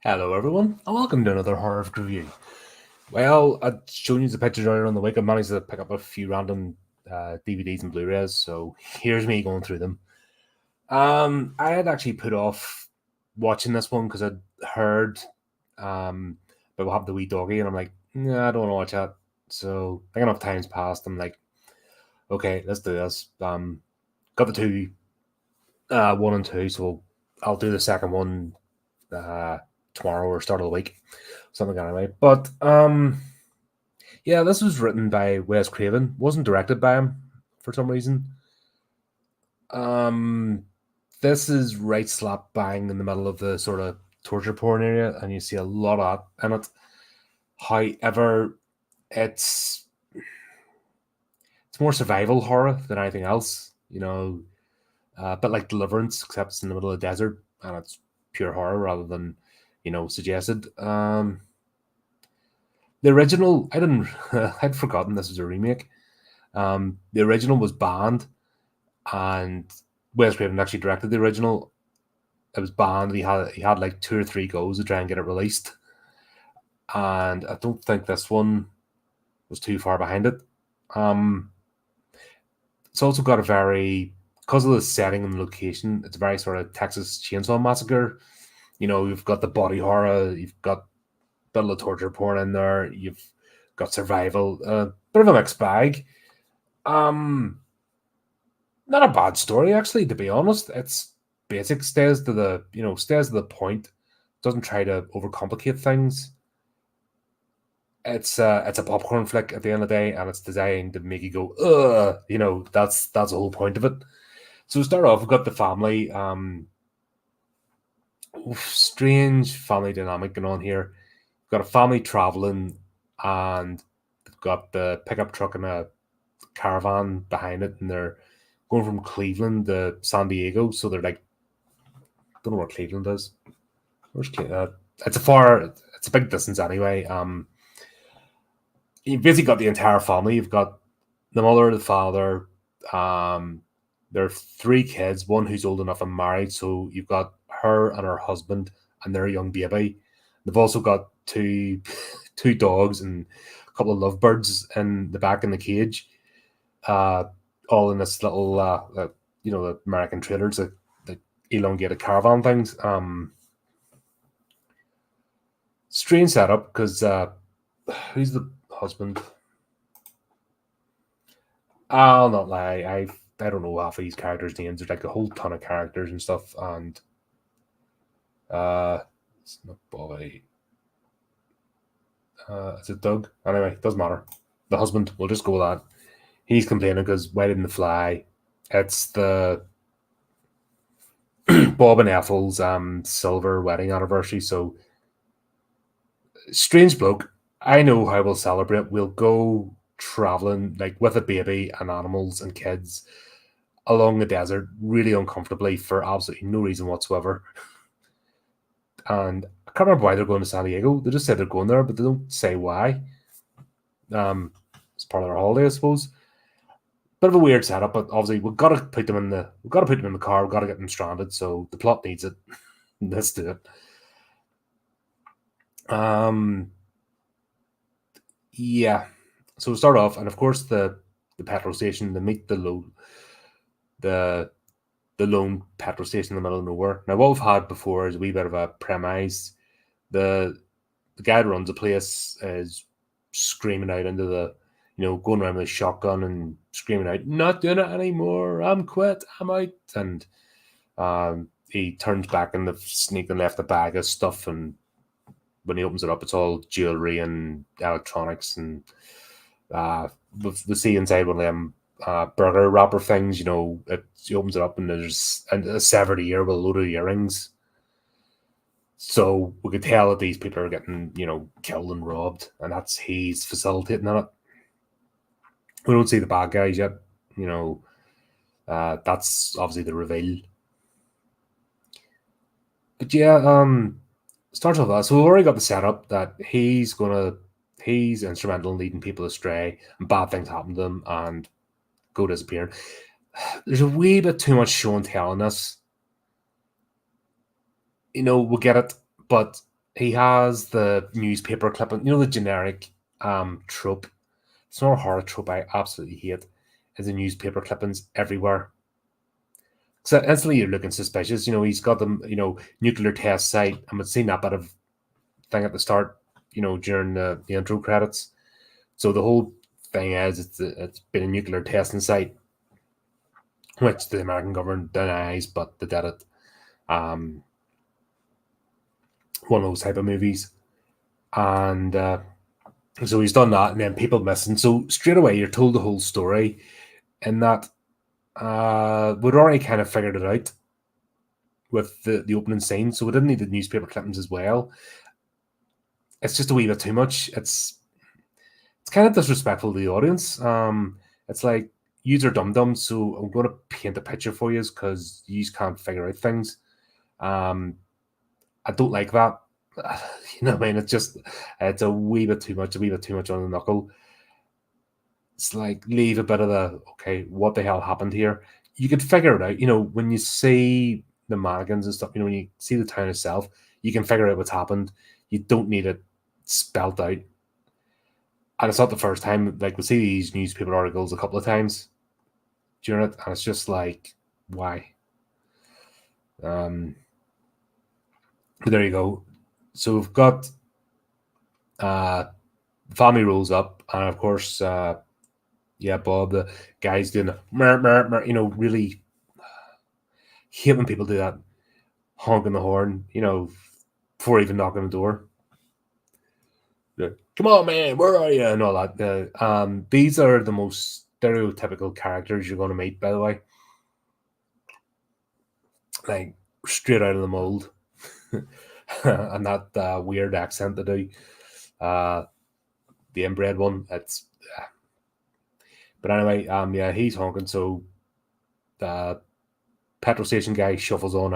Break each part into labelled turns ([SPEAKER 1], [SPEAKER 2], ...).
[SPEAKER 1] Hello, everyone, and welcome to another horrific review. Well, I'd shown you the pictures earlier on the week. I managed to pick up a few random DVDs and Blu-rays, so here's me going through them. I had actually put off watching this one because I'd heard but we'll have the wee doggy, and I'm like, nah, I don't want to watch that. So I think enough time's passed. I'm like, okay, let's do this. Got the two, one and two, so I'll do the second one tomorrow or start of the week, something anyway. But yeah, this was written by Wes Craven, wasn't directed by him for some reason. This is right slap bang in the middle of the sort of torture porn area, and you see a lot of that in it. However, it's more survival horror than anything else, a bit like Deliverance, except it's in the middle of the desert and it's pure horror rather than suggested. The original, I didn't, I'd forgotten this was a remake. The original was banned, and Wes Craven actually directed the original. It was banned. He had like 2 or 3 goes to try and get it released, and I don't think this one was too far behind it. It's also got a very, because of the setting and the location, it's very sort of Texas Chainsaw Massacre. You've got the body horror, you've got a bit of the torture porn in there, you've got survival, bit of a mixed bag. Not a bad story actually, to be honest. It's basic, stays to the point, doesn't try to overcomplicate things. It's a popcorn flick at the end of the day, and it's designed to make you go, ugh, that's the whole point of it. So to start off, we've got the family. Strange family dynamic going on here. We've got a family traveling, and they've got the pickup truck and a caravan behind it, and they're going from Cleveland to San Diego. So they're like, don't know where Cleveland is. Where's Cleveland? It's a big distance anyway. You've basically got the entire family. You've got the mother, the father. There are 3 kids, one who's old enough and married. So you've got her and her husband and their young baby. They've also got two dogs and a couple of lovebirds in the back in the cage. All in this little, the American trailers, the elongated caravan things. Strange setup because who's the husband? I'll not lie. I don't know half of these characters' names. There's like a whole ton of characters and stuff, and it's not Bobby. Is it Doug? Anyway, doesn't matter. The husband, we'll just go with that. He's complaining because why didn't the fly? It's the Bob and Ethel's silver wedding anniversary. So strange bloke. I know how we'll celebrate. We'll go traveling like with a baby and animals and kids along the desert really uncomfortably for absolutely no reason whatsoever. And I can't remember why they're going to San Diego. They just said they're going there, but they don't say why. It's part of their holiday, I suppose. Bit of a weird setup, but obviously we've got to put them in the car. We've got to get them stranded. So the plot needs it. Let's do it. Yeah. So we start off, and of course the petrol station. They meet the lone petrol station in the middle of nowhere. Now, what we've had before is a wee bit of a premise. The guy who runs the place is screaming out into the, going around with a shotgun and screaming out, "Not doing it anymore. I'm quit. I'm out." And he turns back and they've sneaked and left a bag of stuff. And when he opens it up, it's all jewelry and electronics. And we see inside one of them burger wrapper things, he opens it up and there's a severed ear with a load of earrings. So we could tell that these people are getting, killed and robbed, and he's facilitating that. We don't see the bad guys yet, that's obviously the reveal. But yeah, starts off that. So we've already got the setup that he's instrumental in leading people astray, and bad things happen to them and go disappearing. There's a wee bit too much show and tell in this. We'll get it, but he has the newspaper clipping, you know, the generic trope. It's not a horror trope I absolutely hate, is the newspaper clippings everywhere. So instantly you're looking suspicious. You know, he's got them, you know, nuclear test site. And we've seen that bit of thing at the start, you know, during the intro credits. So the whole thing is it's been a nuclear testing site, which the American government denies, but they did it. One of those type of movies. And so he's done that, and then people missing. So straight away you're told the whole story, and that we'd already kind of figured it out with the opening scene, so we didn't need the newspaper clippings as well. It's just a wee bit too much. It's kind of disrespectful to the audience. It's like, yous are dum-dums, so I'm going to paint a picture for you because yous can't figure out things. I don't like that. You know what I mean? It's a wee bit too much on the knuckle. It's like, leave a bit of the, okay, what the hell happened here? You could figure it out. You know, when you see the mannequins and stuff, you know, when you see the town itself, you can figure out what's happened. You don't need it spelt out. And it's not the first time. Like, we see these newspaper articles a couple of times during it, and it's just like, why? But there you go. So we've got family rolls up, and of course, Bob, the guy's doing the you know, really hate when people do that, honking the horn, you know, before even knocking the door. Come on, man, where are you? And all that. These are the most stereotypical characters you're going to meet, by the way. Like, straight out of the mold. And that weird accent they do. The inbred one. It's. But anyway, yeah, he's honking. So the petrol station guy shuffles on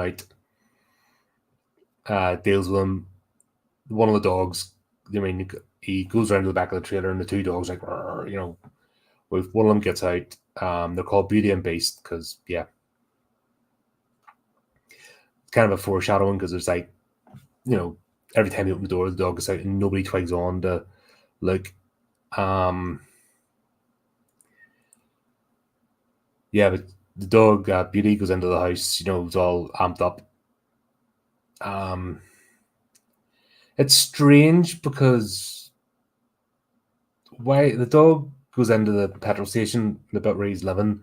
[SPEAKER 1] out. Deals with him. One of the dogs. I mean, he goes around to the back of the trailer, and the two dogs like, you know, with one of them gets out. They're called Beauty and Beast because, yeah, it's kind of a foreshadowing because there's like, you know, every time you open the door, the dog is out and nobody twigs on to look. Yeah, but the dog Beauty goes into the house. You know, it's all amped up. It's strange because why the dog goes into the petrol station, the bit where he's living,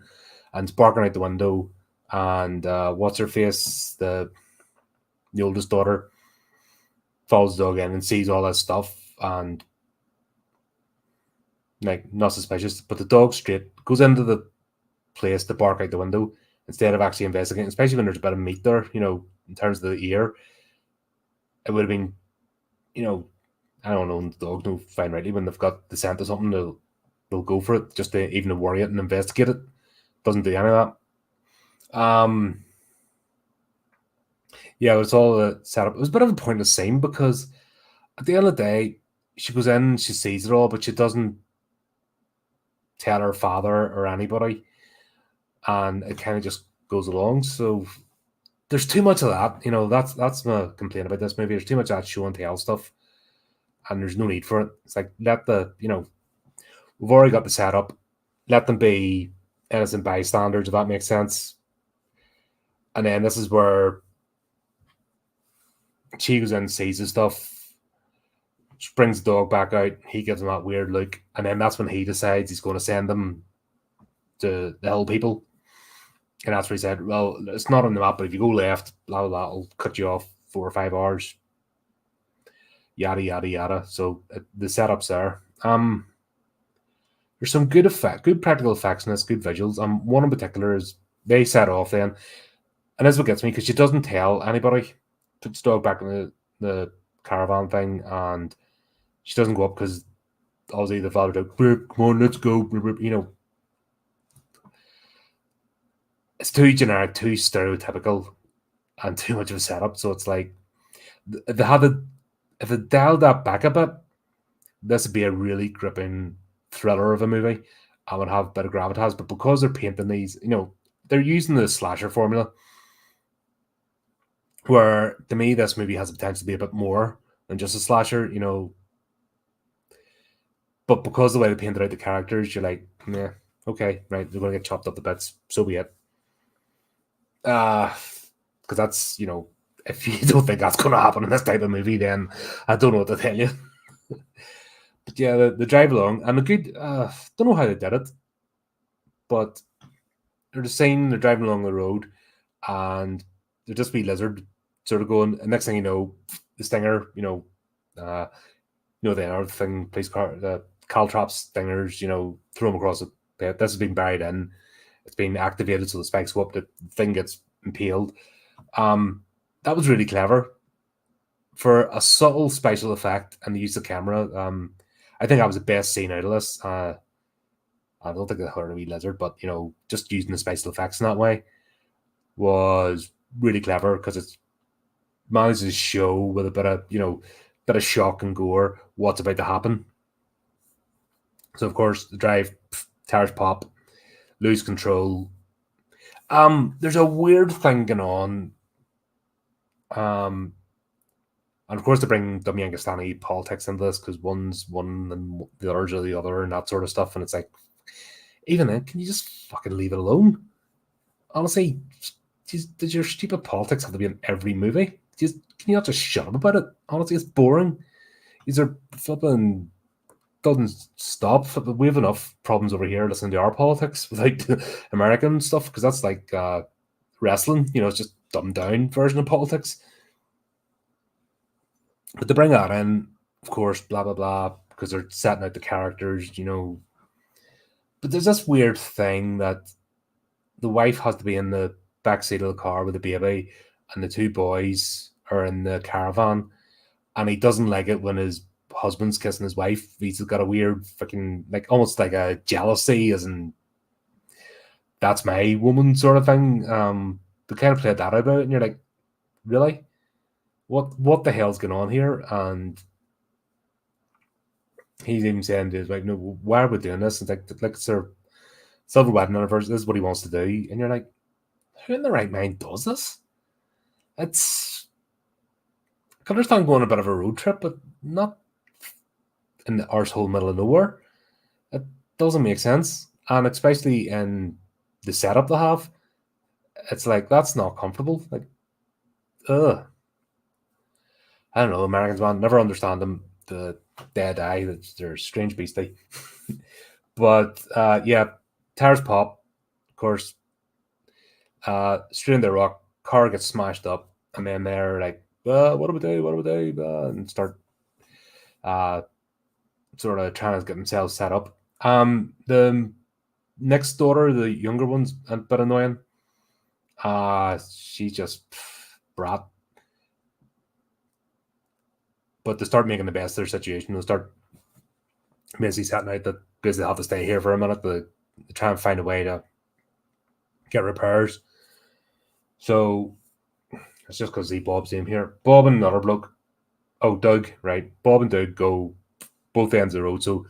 [SPEAKER 1] and it's barking out the window. And what's her face, the oldest daughter, follows the dog in and sees all that stuff, and like, not suspicious. But the dog straight goes into the place to bark out the window instead of actually investigating, especially when there's a bit of meat there, you know, in terms of the ear. It would have been, you know, I don't know, the dogs know fine rightly when they've got the scent of something, they'll go for it just to even worry it and investigate it. Doesn't do any of that. Yeah, it's all a setup. It was a bit of a pointless scene because at the end of the day, she goes in, she sees it all, but she doesn't tell her father or anybody, and it kind of just goes along. So there's too much of that. You know, that's my complaint about this movie. There's too much of that show and tell stuff, and there's no need for it. It's like, let the, you know, we've already got the setup. Let them be innocent bystanders, if that makes sense. And then this is where she goes in and sees the stuff. She brings the dog back out. He gives him that weird look, and then that's when he decides he's going to send them to the hill people. And that's where he said, "Well, it's not on the map, but if you go left, blah blah blah, I'll cut you off 4 or 5 hours." Yada yada yada. So the setup's there. There's some good practical effects in this, good visuals. One in particular is they set off then, and that's what gets me because she doesn't tell anybody. Puts the dog back in the caravan thing, and she doesn't go up because obviously the father like, come on, let's go. You know, it's too generic, too stereotypical, and too much of a setup. So it's like, if they dialed that back a bit, this would be a really gripping thriller of a movie. I would have a bit of gravitas, but because they're painting these, you know, they're using the slasher formula, where to me this movie has the potential to be a bit more. and just a slasher, But because the way they painted out the characters, you're like, yeah, okay, right, they're going to get chopped up to bits. So be it. Because that's, if you don't think that's going to happen in this type of movie, then I don't know what to tell you. But yeah, the drive along, and a good, don't know how they did it, but they're the same, they're driving along the road, and they're just wee lizard sort of going, and next thing you know, the stinger, the other thing, police car, the caltrops stingers, throw them across the bed. This has been buried in. It's been activated, so the spikes go up. The thing gets impaled. That was really clever for a subtle special effect and the use of camera. I think that was the best scene out of this. I don't think they hurt a wee lizard, but just using the special effects in that way was really clever because it's manages to show with a bit of shock and gore what's about to happen. So of course the drive, tires pop, lose control. There's a weird thing going on. And of course they bring Damiangastani politics into this because one's one and the other's are the other and that sort of stuff. And it's like, even then, can you just fucking leave it alone? Honestly, does your stupid politics have to be in every movie? Can you not just shut up about it? Honestly, it's boring. These are flipping doesn't stop. We have enough problems over here listening to our politics without American stuff because that's like wrestling. It's just dumbed down version of politics. But to bring that in, of course, blah blah blah, because they're setting out the characters, But there's this weird thing that the wife has to be in the backseat of the car with the baby, and the two boys are in the caravan, and he doesn't like it when his husband's kissing his wife. He's got a weird fucking, like, almost like a jealousy, as in that's my woman sort of thing. They kind of played that about it, and you're like, really? What the hell's going on here? And he's even saying to his wife, no, why are we doing this? And like it's their silver wedding anniversary. This is what he wants to do. And you're like, who in the right mind does this? I can understand going on a bit of a road trip, but not in the arsehole middle of nowhere. It doesn't make sense. And especially in the setup they have, it's like, that's not comfortable. Like, ugh. I don't know, Americans, man, never understand them. The dead eye, they're a strange beastie. But yeah, tires pop, of course. Straight in the rock, car gets smashed up, and then they're like, what do we do? What do we do? And start sort of trying to get themselves set up. The next daughter, the younger one's a bit annoying. She's just brat. But they start making the best of their situation. They start basically setting out that basically have to stay here for a minute. They try and find a way to get repairs. So it's just because Bob's in here. Bob and another bloke. Oh, Doug, right. Bob and Doug go both ends of the road. So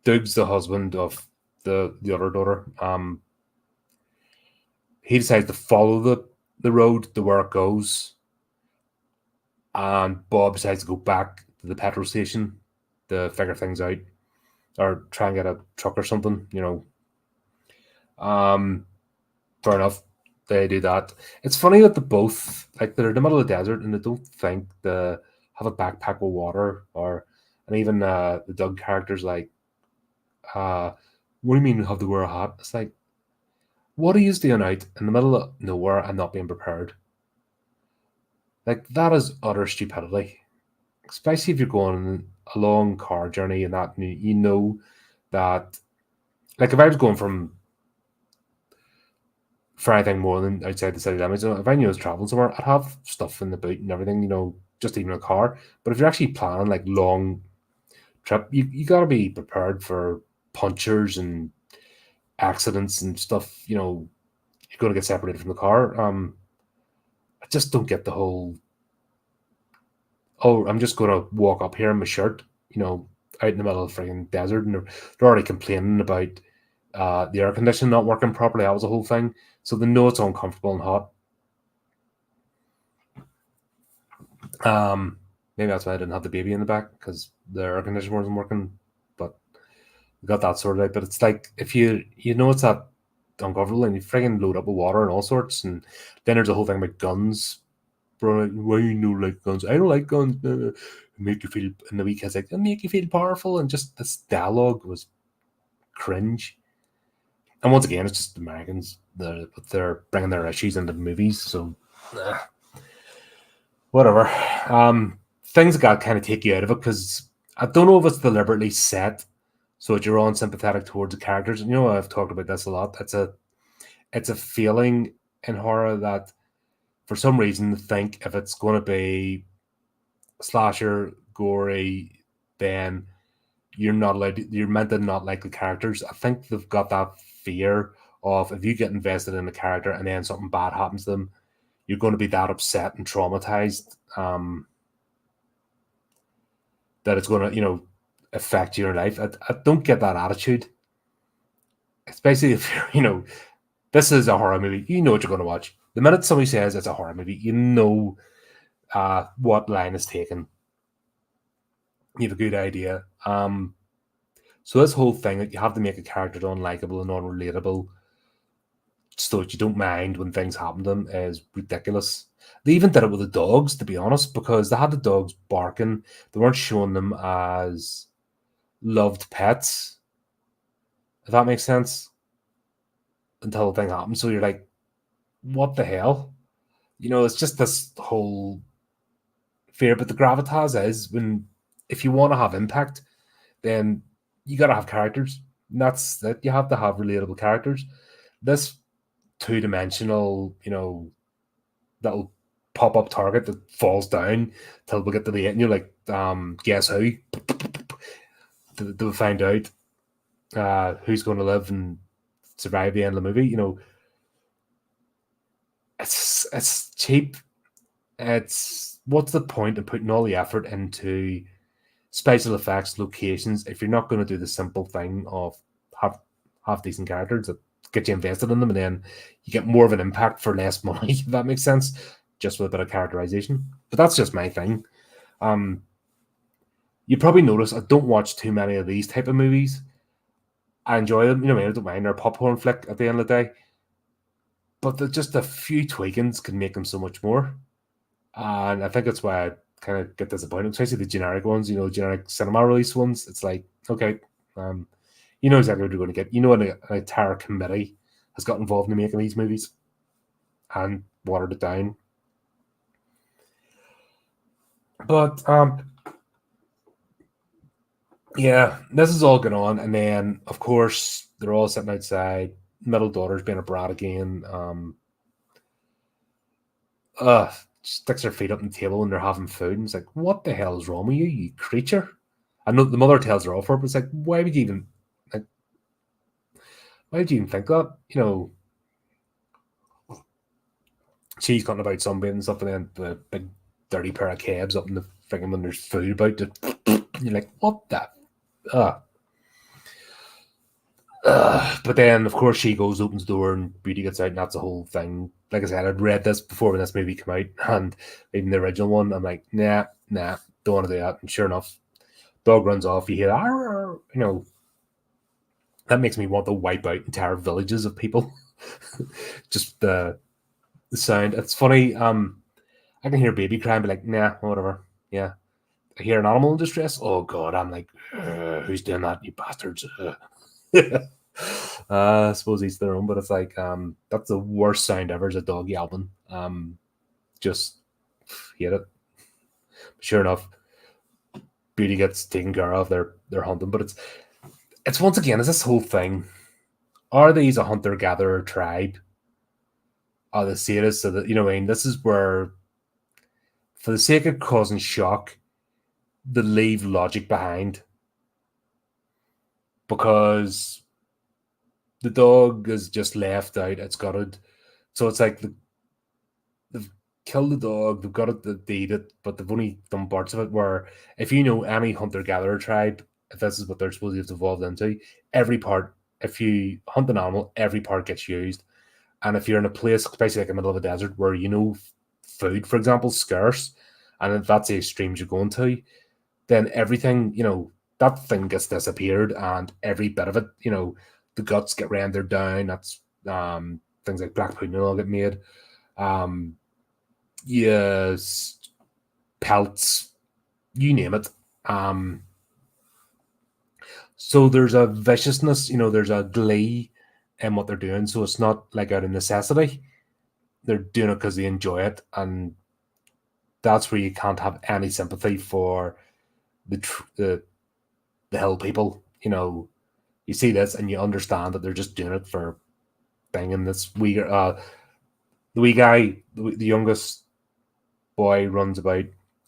[SPEAKER 1] Doug's the husband of the other daughter. He decides to follow the road to where it goes. And Bob decides to go back to the petrol station to figure things out or try and get a truck or something, Fair enough. They do that. It's funny that they both, like, they're in the middle of the desert and they don't think they have a backpack with water and even the Doug character's like, what do you mean you have to wear a hat? It's like, what are you doing out in the middle of nowhere and not being prepared? Like, that is utter stupidity. Especially if you're going a long car journey and that, you know that, like, if I was going for anything more than outside the city limits, if I knew I was traveling somewhere, I'd have stuff in the boot and everything, just even a car. But if you're actually planning, like, long trip, you got to be prepared for punctures and accidents and stuff. You're going to get separated from the car. I just don't get the whole, oh, I'm just going to walk up here in my shirt, out in the middle of the freaking desert, and they're already complaining about the air conditioning not working properly. That was the whole thing. So they know it's uncomfortable and hot. Maybe that's why I didn't have the baby in the back, because the air conditioner wasn't working. But we got that sorted out. But it's like, if you know it's that uncomfortable and you friggin' load up with water and all sorts, and then there's a whole thing about guns. Bro, why you like guns? I don't like guns. Make you feel, and the wee kid's like, it'll make you feel powerful, and just this dialogue was cringe. And once again, it's just Americans. They're bringing their issues into movies, so whatever. Things that got kind of take you out of it, because I don't know if it's deliberately set so that you're unsympathetic towards the characters. And I've talked about this a lot. It's a feeling in horror that, for some reason, think if it's going to be slasher, gory, then you're not allowed. You're meant to not like the characters. I think they've got that fear of, if you get invested in a character and then something bad happens to them, you're going to be that upset and traumatized, that it's going to affect your life. I don't get that attitude, especially if you're this is a horror movie. You know what you're going to watch. The minute somebody says it's a horror movie, you know what line is taken. You have a good idea. So this whole thing that you have to make a character unlikable and unrelatable so that you don't mind when things happen to them is ridiculous. They even did it with the dogs, to be honest, because they had the dogs barking. They weren't showing them as loved pets, if that makes sense, until the thing happened. So you're like, what the hell? It's just this whole fear. But the gravitas is, if you want to have impact, then you got to have characters. And that's it. You have to have relatable characters. This two-dimensional, that'll pop up target that falls down till we get to the end. You're like, guess who? They'll find out who's going to live and survive the end of the movie. It's cheap. It's, what's the point of putting all the effort into special effects, locations, if you're not going to do the simple thing of have decent characters that get you invested in them, and then you get more of an impact for less money, if that makes sense, just with a bit of characterization. But that's just my thing. You probably notice I don't watch too many of these type of movies. I enjoy them, I don't mind. They're a popcorn flick at the end of the day. But just a few tweakings can make them so much more. And I think that's why I kind of get disappointed, especially the generic ones, generic cinema release ones. It's like, okay, you know exactly what you're going to get. An entire committee has got involved in making these movies and watered it down. But yeah, this is all going on, and then of course they're all sitting outside. Middle daughter's being a brat again. Sticks her feet up on the table when they're having food, and it's like, what the hell is wrong with you, you creature? I know the mother tells her off for it, but it's like, why would you even think that? She's cutting about sunbathing and stuff, and then the big dirty pair of calves up in the friggin' when there's food about it. You're like, what the? But then, of course, she goes, opens the door, and Beauty gets out, and that's the whole thing. Like I said, I'd read this before when this movie came out, and even the original one, I'm like, nah, don't want to do that. And sure enough, dog runs off. You hear, arr, that makes me want to wipe out entire villages of people. Just the sound. It's funny. I can hear baby crying, be like, nah, whatever. Yeah. I hear an animal in distress. Oh God, I'm like, who's doing that? You bastards. I suppose each their own, but it's like, that's the worst sound ever, is a dog yelping. Just hate it. But sure enough, Beauty gets taken care of. They're hunting, but it's once again, is this whole thing. Are these a hunter-gatherer tribe? Are they sadists? So that, this is where, for the sake of causing shock, they leave logic behind. Because the dog is just left out, it's gutted. So it's like they've killed the dog, they've got it, they eat it, but they've only done parts of it. Where if you know any hunter-gatherer tribe, if this is what they're supposed to have evolved into, every part, if you hunt an animal, every part gets used. And if you're in a place, especially like in the middle of a desert, where food, for example, is scarce, and if that's the extremes you're going to, then everything, that thing gets disappeared, and every bit of it, the guts get rendered down. That's things like black pudding all get made. Yes, pelts, you name it. So there's a viciousness, there's a glee in what they're doing. So it's not like out of necessity. They're doing it because they enjoy it, and that's where you can't have any sympathy for the hill people. You see this and you understand that they're just doing it for banging this wee the wee guy, the youngest boy, runs about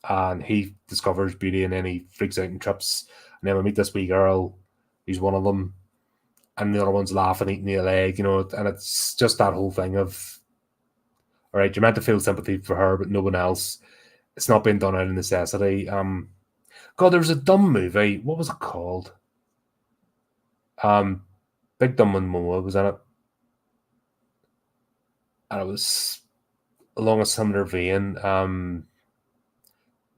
[SPEAKER 1] and he discovers beauty, and then he freaks out and trips, and then we meet this wee girl. He's one of them, and the other one's laughing, eating the leg, and it's just that whole thing of, all right, you're meant to feel sympathy for her, but no one else. It's not being done out of necessity. God, there was a dumb movie. What was it called? Big Dumb and Moa was in it, and it was along a similar vein.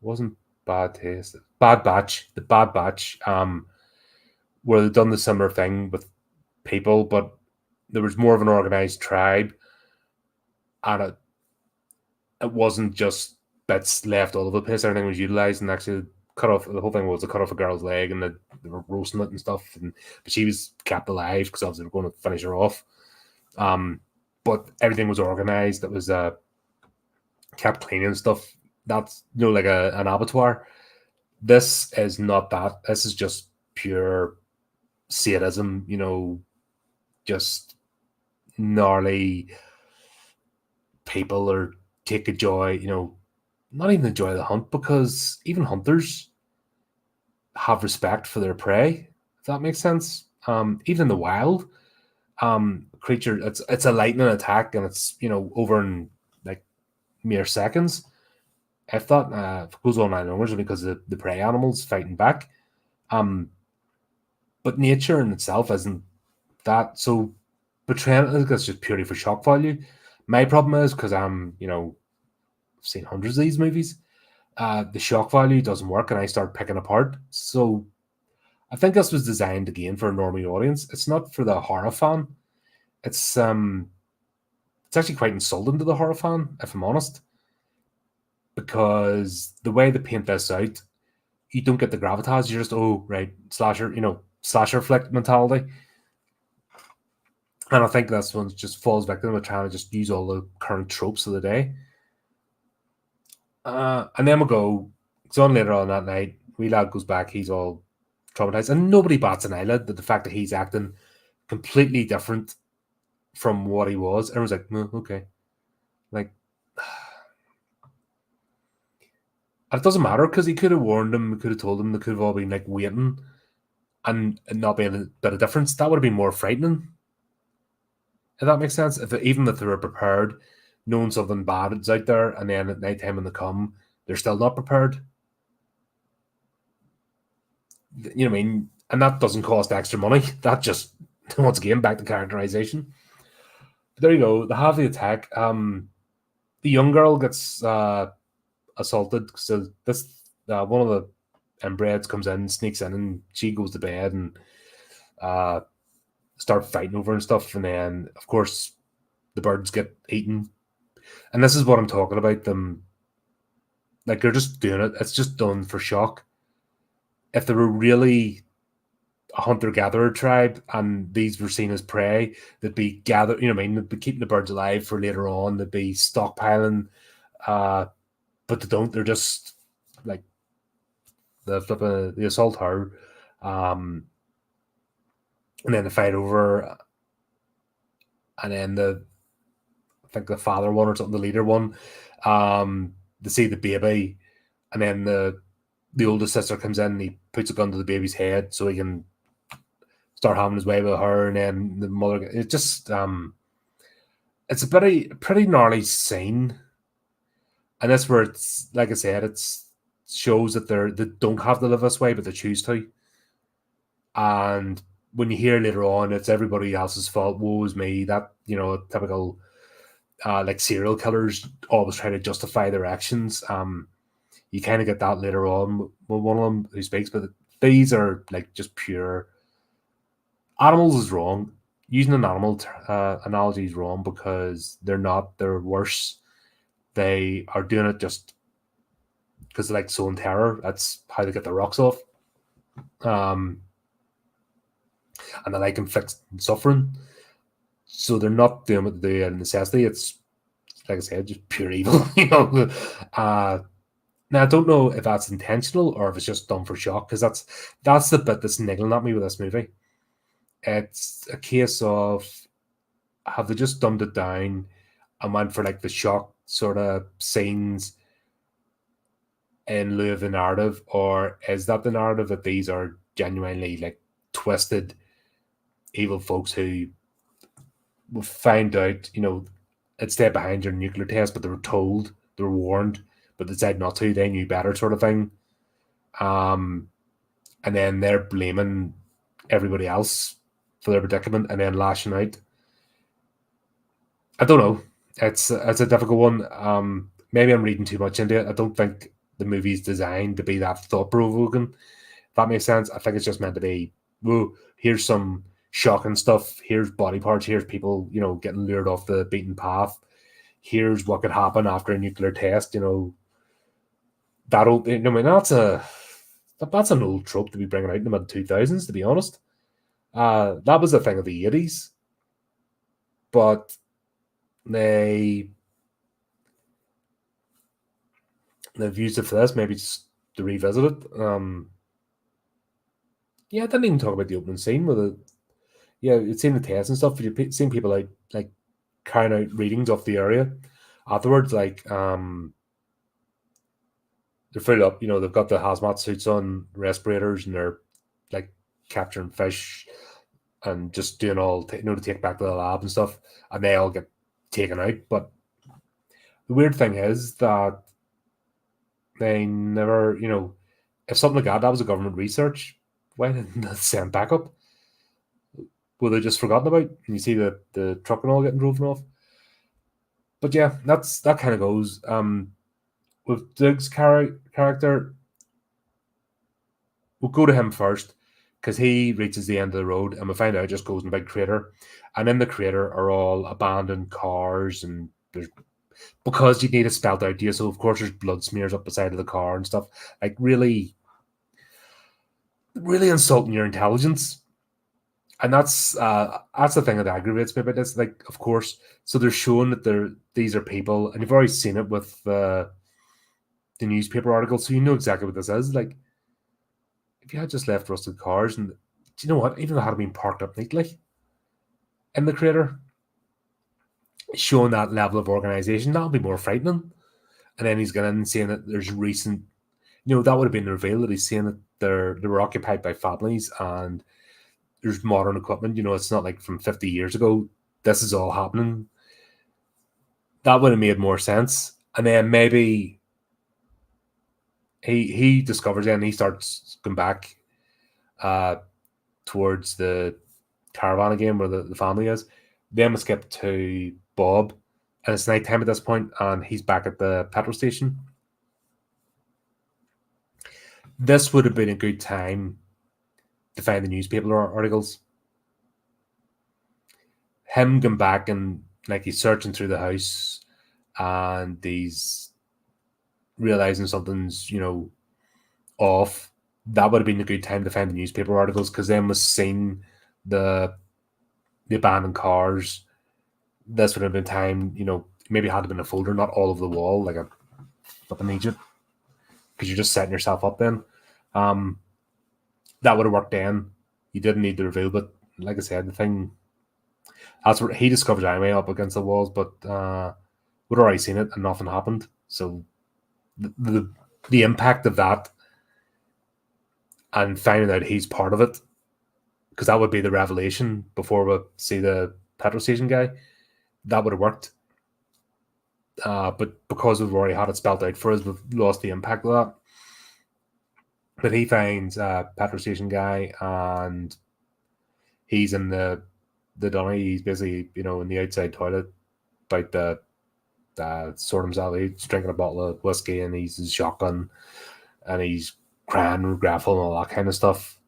[SPEAKER 1] Wasn't Bad Taste, Bad Batch, the Bad Batch. Where they've done the similar thing with people, but there was more of an organized tribe, and it wasn't just bits left all over the place. Everything was utilized, and actually cut off. The whole thing was to cut off a girl's leg, and they were roasting it and stuff. But she was kept alive because obviously they were going to finish her off. But everything was organized. It was kept clean and stuff. That's like an abattoir. This is not that. This is just pure sadism. Just gnarly people, or take a joy. Not even enjoy the hunt, because even hunters have respect for their prey, if that makes sense. Even in the wild, creature, it's a lightning attack, and it's over in like mere seconds. If that if it goes on longer, because the prey animals fighting back. But nature in itself isn't that. So betraying it is just purely for shock value. My problem is, because I'm seen hundreds of these movies, the shock value doesn't work, and I start picking apart. So I think this was designed again for a normal audience. It's not for the horror fan. It's actually quite insulting to the horror fan, if I'm honest, because the way they paint this out, you don't get the gravitas. You're just, oh right, slasher flick mentality. And I think this one just falls victim to trying to just use all the current tropes of the day. And then it's on later on that night. Wee lad goes back, he's all traumatized, and nobody bats an eyelid at the fact that he's acting completely different from what he was. Everyone's like, okay. Like, it doesn't matter, because he could have warned them, he could have told them, they could have all been like waiting and not being a bit of difference. That would have been more frightening. If that makes sense. Even if they were prepared, knowing something bad is out there, and then at night time when they come, they're still not prepared. You know what I mean? And that doesn't cost extra money. That just, once again, back to characterization. But there you go. They have the attack. The young girl gets assaulted. So this one of the inbreds comes in, sneaks in, and she goes to bed and start fighting over and stuff. And then, of course, the birds get eaten. And this is what I'm talking about. Them, like, they're just doing it. It's just done for shock. If they were really a hunter-gatherer tribe and these were seen as prey, they'd be gathered, they'd be keeping the birds alive for later on. They'd be stockpiling, but they don't. They're just like the assault her, and then the fight over, and then I think the father one or something, the leader one, they see the baby, and then the oldest sister comes in and he puts a gun to the baby's head so he can start having his way with her, and then the mother. It just it's a pretty gnarly scene, and that's where it's, like I said, it's shows that they don't have to live this way, but they choose to. And when you hear later on, it's everybody else's fault. Woe is me. That typical like serial killers always try to justify their actions. You kind of get that later on with one of them who speaks, but these are like just pure animals is wrong. Using an animal analogy is wrong because they're not. They're worse. They are doing it just because they like sowing terror. That's how they get the rocks off. And they like inflict suffering. So they're not doing what they do out of necessity. It's like I said, just pure evil. Now I don't know if that's intentional or if it's just done for shock, because that's the bit that's niggling at me with this movie. It's a case of, have they just dumbed it down and went for like the shock sort of scenes in lieu of the narrative, or is that the narrative that these are genuinely like twisted evil folks who find out, it stayed behind your nuclear test, but they were told, they were warned, but they decided not to, they knew better, sort of thing. And then they're blaming everybody else for their predicament and then lashing out. I don't know. It's a difficult one. Maybe I'm reading too much into it. I don't think the movie's designed to be that thought provoking. If that makes sense. I think it's just meant to be, whoa, here's some shocking stuff. Here's body parts. Here's people, getting lured off the beaten path. Here's what could happen after a nuclear test. That'll. I mean, that's an old trope to be bringing out in the mid 2000s. To be honest, that was the thing of the 80s, but they've used it for this, maybe just to revisit it. Yeah, I didn't even talk about the opening scene with it. Yeah, it's seen the tests and stuff. You've seen people out like carrying out readings of the area afterwards. Like, they're filled up. They've got the hazmat suits on, respirators, and they're like capturing fish and just doing all to take back to the lab and stuff. And they all get taken out. But the weird thing is that they never, if something like that was a government research, why didn't they send back up? Were they just forgotten about? And you see the truck and all getting driven off. But yeah, that kind of goes. With Doug's character, we'll go to him first because he reaches the end of the road, and we find out it just goes in a big crater. And in the crater are all abandoned cars, and there's, because you need it spelled out to you, so of course there's blood smears up the side of the car and stuff. Like, really, really insulting your intelligence. And that's the thing that aggravates me about this. Like, of course, so they're showing that these are people, and you've already seen it with the newspaper article, so you know exactly what this is. Like, if you had just left rusted cars, and do you know what? Even though it had been parked up neatly in the crater, showing that level of organization, that would be more frightening. And then he's going in and saying that there's recent, that would have been the reveal, that he's saying that they were occupied by families and there's modern equipment. It's not like from 50 years ago. This is all happening. That would have made more sense. And then maybe he discovers it and he starts going back towards the caravan again where the family is. Then we skip to Bob, and it's nighttime at this point, and he's back at the petrol station. This would have been a good time to find the newspaper articles. Him going back and like he's searching through the house and he's realizing something's off. That would have been a good time to find the newspaper articles, because then we've seen the abandoned cars. This would have been time, maybe it had to been a folder, not all over the wall like a flipping Egypt, because you're just setting yourself up then. That would have worked then. You didn't need the reveal, but like I said, the thing, that's where he discovered anyway, up against the walls, but we'd already seen it and nothing happened. So the impact of that and finding out he's part of it, because that would be the revelation before we see the petrol station guy, that would have worked. But because we've already had it spelled out for us, we've lost the impact of that. But he finds a petrol station guy, and he's in the dunny. He's basically, in the outside toilet about the sort himself out. He's drinking a bottle of whiskey and he's his shotgun and he's crying and regretful and all that kind of stuff.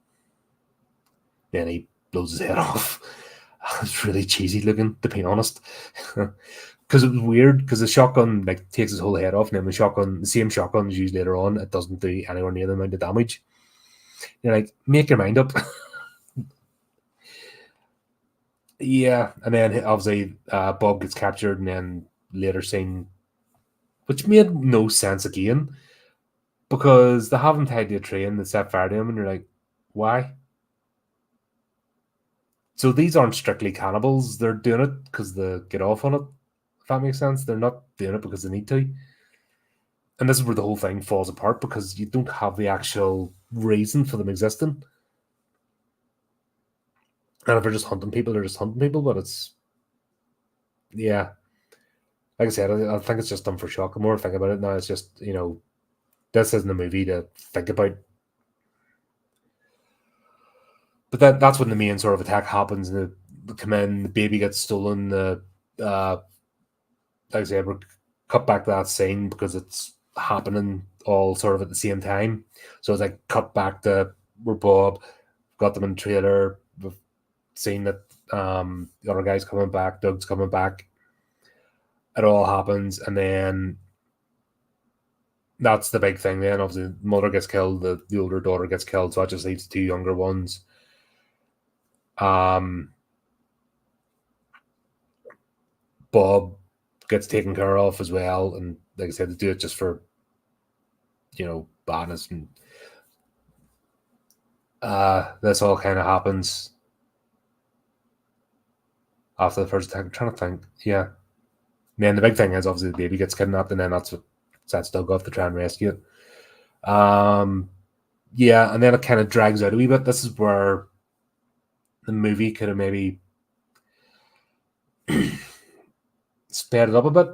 [SPEAKER 1] Then he blows his head off. It's really cheesy looking, to be honest. Because it was weird, because the shotgun like takes his whole head off, and then the same shotgun is used later on, it doesn't do anywhere near the amount of damage. You're like, make your mind up. Yeah, and then obviously Bob gets captured, and then later seen, which made no sense again, because they haven't tied to a train that set fire to him, and you're like, why? So these aren't strictly cannibals. They're doing it because they get off on it. If that makes sense. They're not doing it because they need to. And this is where the whole thing falls apart, because you don't have the actual reason for them existing. And if they're just hunting people, they're just hunting people. But it's, yeah. Like I said, I think it's just done for shock. The more I think about it now, it's just, this isn't a movie to think about. But that's when the main sort of attack happens, and they come in, the baby gets stolen. Like I said, we're cut back to that scene because it's happening all sort of at the same time. So it's like cut back to where Bob got them in the trailer. We've seen that the other guy's coming back, Doug's coming back. It all happens, and then that's the big thing. Then obviously the mother gets killed, the older daughter gets killed, so that just leaves the two younger ones. Bob gets taken care of as well, and like I said, they do it just for badness, and this all kind of happens after the first attack. I'm trying to think. Yeah. And then the big thing is obviously the baby gets kidnapped, and then that's what sets Doug off to try and rescue it. Yeah, and then it kind of drags out a wee bit. This is where the movie could have maybe sped it up a bit,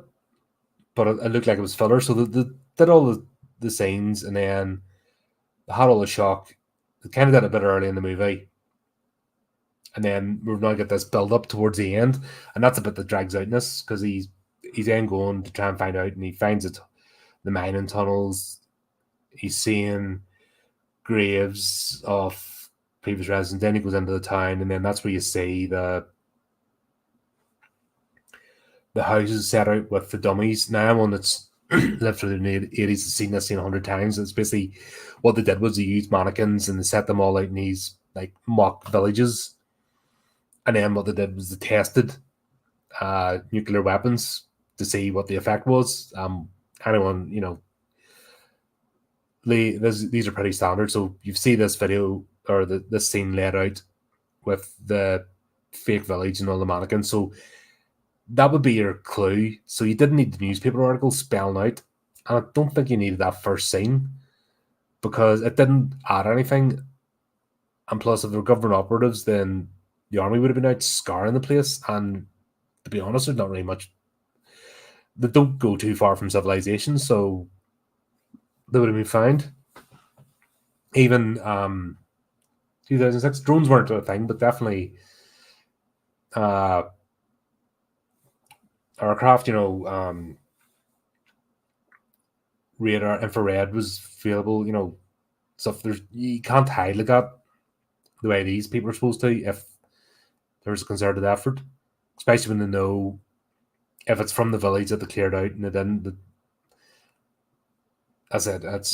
[SPEAKER 1] but it looked like it was filler. So they did all the scenes, and then they had all the shock. They kind of did it a bit early in the movie, and then we're now get this build up towards the end, and that's a bit that drags out in this, because he's then going to try and find out, and he finds it, the mining tunnels. He's seeing graves of previous residents. Then he goes into the town, and then that's where you see the houses set out with the dummies. Now, I'm one that's lived through the 80s, has seen this scene 100 times. It's basically what they did was they used mannequins and they set them all out in these like mock villages. And then what they did was they tested nuclear weapons to see what the effect was. Anyone, these are pretty standard. So you see this video or this scene laid out with the fake village and all the mannequins. So that would be your clue. So you didn't need the newspaper article spelling out. And I don't think you needed that first scene, because it didn't add anything. And plus, if they're government operatives, then the army would have been out scouring the place. And to be honest, there's not really much. They don't go too far from civilization, so they would have been found. Even 2006, drones weren't a thing, but definitely aircraft, radar, infrared was available, stuff. You can't hide like that the way these people are supposed to if there's a concerted effort, especially when they know if it's from the village that they cleared out and they didn't. As I said,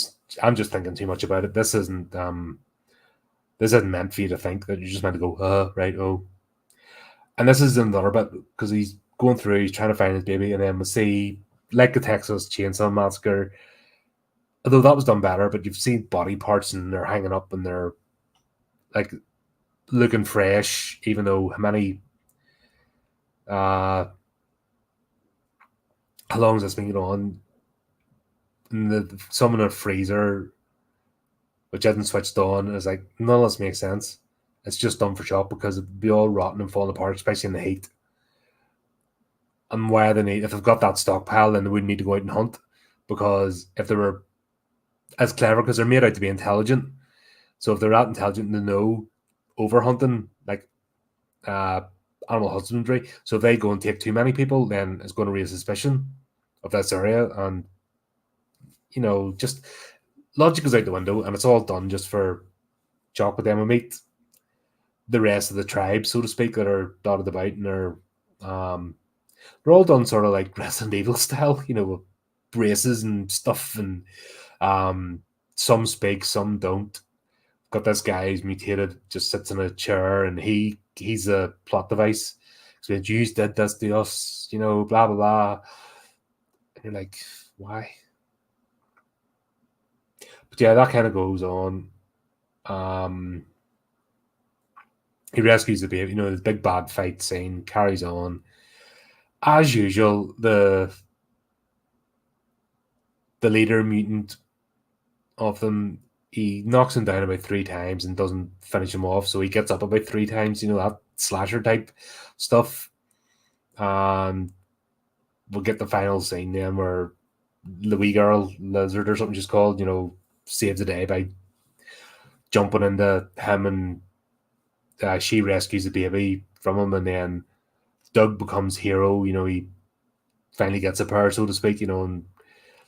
[SPEAKER 1] I'm just thinking too much about it. This isn't meant for you to think that you're just meant to go, right, oh. And this is another bit, because he's going through, he's trying to find his baby, and then we see, like the Texas Chainsaw Massacre, although that was done better, but you've seen body parts and they're hanging up and they're like looking fresh, even though how long has this been going on? And some in a freezer, which hadn't switched on, and it's like, none of this makes sense. It's just done for shock, because it'd be all rotten and falling apart, especially in the heat. And why they need, if they've got that stockpile, then they wouldn't need to go out and hunt, because if they were as clever, because they're made out to be intelligent, so if they're that intelligent, they know over hunting, like animal husbandry. So if they go and take too many people, then it's going to raise suspicion. of this area, and just logic goes out the window, and it's all done just for Jock. But then we meet the rest of the tribe, so to speak, that are dotted about, and they're all done sort of like Resident Evil style, with braces and stuff, and some speak, some don't. Got this guy who's mutated, just sits in a chair, and he's a plot device. So the Jews did this to us, blah blah blah. And you're like, why? But yeah, that kind of goes on. He rescues the baby, the big bad fight scene carries on. As usual, the leader mutant of them, he knocks him down about 3 times and doesn't finish him off, so he gets up about 3 times, that slasher type stuff. And we'll get the final scene then where the wee girl, Lizard or something she's called, saves the day by jumping into him, and she rescues the baby from him, and then Doug becomes hero. He finally gets a pair, so to speak, and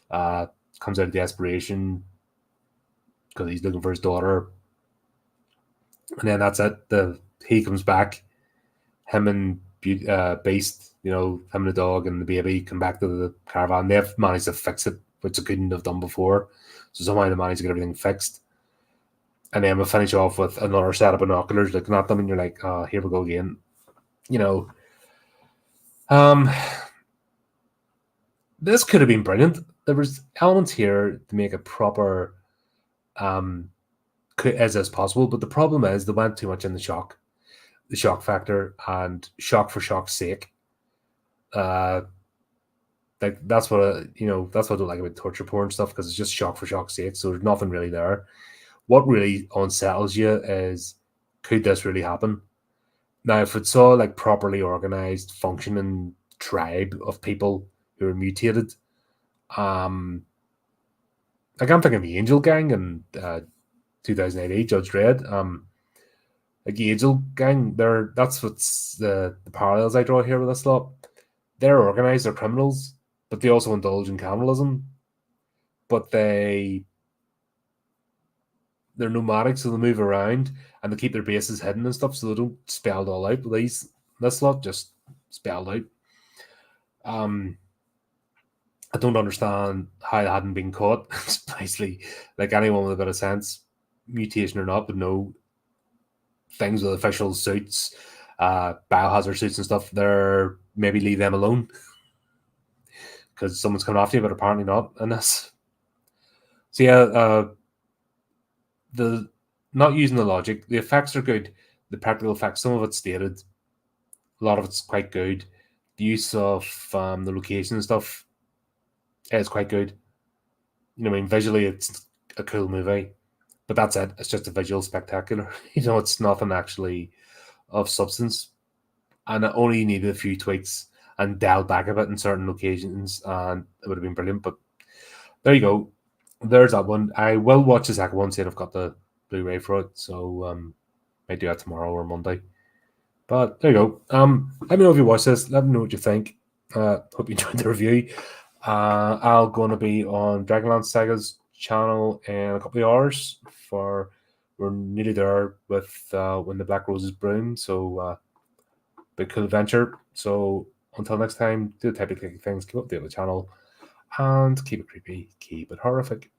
[SPEAKER 1] comes out of desperation because he's looking for his daughter. And then that's it. He comes back. Him and Beast, him and the dog and the baby come back to the caravan. They've managed to fix it, which they couldn't have done before. So somehow they managed to get everything fixed. And then we'll finish off with another set of binoculars looking at them, and you're like, oh, here we go again. This could have been brilliant. There was elements here to make it proper as possible, but the problem is they went too much in the shock factor, and shock for shock's sake. Like that's what that's what I don't like about torture porn stuff, because it's just shock for shock's sake. So there's nothing really there. What really unsettles you is, could this really happen? Now, if it's all like properly organized, functioning tribe of people who are mutated, like I'm thinking the Angel Gang and 2008 Judge Dredd, like the Angel Gang, that's what's the parallels I draw here with this lot. They're organized, they're criminals, but they also indulge in cannibalism. But they're nomadic, so they move around and they keep their bases hidden and stuff, so they don't spell it all out. But this lot just spelled out. I don't understand how it hadn't been caught. It's basically like anyone with a bit of sense, mutation or not, would know things with official suits, biohazard suits and stuff. They're maybe leave them alone because someone's coming after you, but apparently not in this. So yeah, the not using the logic, the effects are good. The practical effects, some of it's dated, a lot of it's quite good. The use of the location and stuff is quite good. I mean, visually it's a cool movie, but that's it. It's just a visual spectacular. It's nothing actually of substance, and it only needed a few tweaks and dialed back a bit in certain locations, and it would have been brilliant. But there you go. There's that one. I will watch the second one, saying I've got the Blu-ray for it, so might do that tomorrow or Monday. But there you go. Let me know if you watch this. Let me know what you think. Hope you enjoyed the review. I'm going to be on Dragonlance Saga's channel in a couple of hours. We're nearly there with When the Black Roses Bloom. So big cool adventure. So until next time, do the type of things. Keep up the channel and keep it creepy. Keep it horrific.